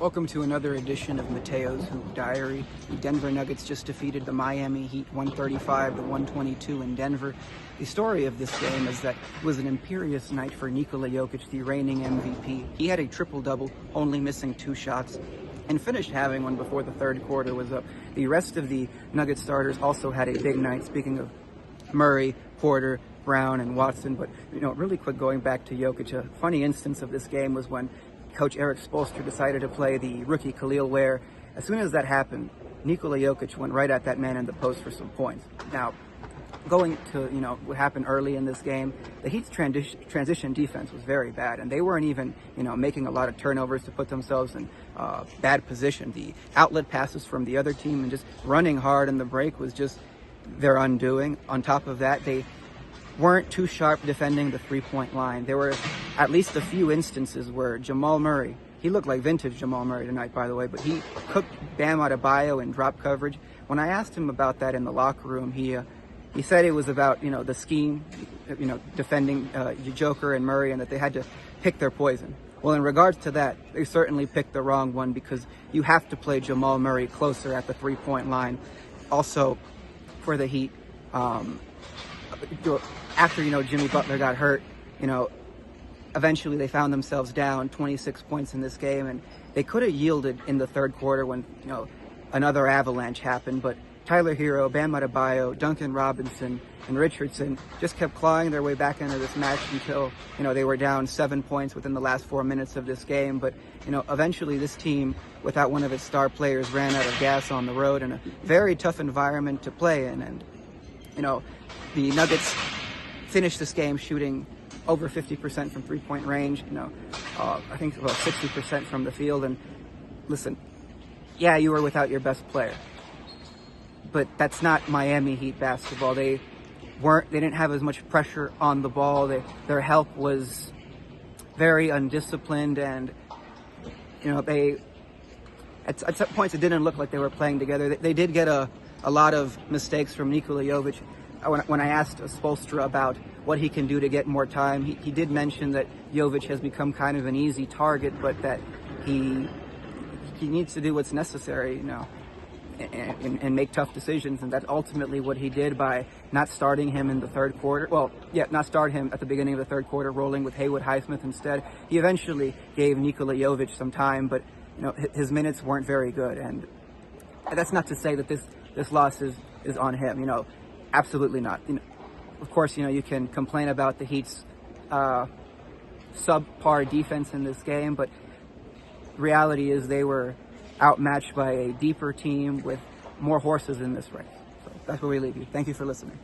Welcome to another edition of Mateo's Hoop Diary. The Denver Nuggets just defeated the Miami Heat 135-122 in Denver. The story of this game is that it was an imperious night for Nikola Jokic, the reigning MVP. He had a triple-double, only missing 2 shots, and finished having one before the third quarter was up. The rest of the Nuggets starters also had a big night, speaking of Murray, Porter, Brown, and Watson. But, really quick, going back to Jokic, a funny instance of this game was when Coach Eric Spoelstra decided to play the rookie Khalil Ware. As soon as that happened, Nikola Jokic went right at that man in the post for some points. Now, going to, what happened early in this game, the Heat's transition defense was very bad, and they weren't even, making a lot of turnovers to put themselves in bad position. The outlet passes from the other team and just running hard in the break was just their undoing. On top of that, they weren't too sharp defending the three-point line. There were at least a few instances where Jamal Murray, he looked like vintage Jamal Murray tonight, by the way, but he cooked Bam Adebayo in drop coverage. When I asked him about that in the locker room, he said it was about, the scheme, defending Joker and Murray, and that they had to pick their poison. Well, in regards to that, they certainly picked the wrong one, because you have to play Jamal Murray closer at the three-point line. Also, for the Heat, after, Jimmy Butler got hurt, eventually they found themselves down 26 points in this game, and they could have yielded in the third quarter when, another avalanche happened. But Tyler Hero, Bam Adebayo, Duncan Robinson, and Richardson just kept clawing their way back into this match until, they were down 7 points within the last 4 minutes of this game. But, eventually this team, without one of its star players, ran out of gas on the road in a very tough environment to play in. And, the Nuggets finished this game shooting over 50% from three-point range, I think about 60% from the field. And listen, yeah, you were without your best player, but that's not Miami Heat basketball. They didn't have as much pressure on the ball. Their help was very undisciplined, and at some points it didn't look like they were playing together. They did get a lot of mistakes from Nikola Jovic. When I asked Spoelstra about what he can do to get more time, he did mention that Jovic has become kind of an easy target, but that he needs to do what's necessary, and make tough decisions. And that's ultimately what he did by not starting him in the third quarter. Well, yeah, not start him at the beginning of the third quarter, rolling with Haywood Highsmith instead. He eventually gave Nikola Jovic some time, but his minutes weren't very good. And that's not to say that this loss is on him. Absolutely not. Of course, you can complain about the Heat's subpar defense in this game, but reality is they were outmatched by a deeper team with more horses in this race. So that's where we leave you. Thank you for listening.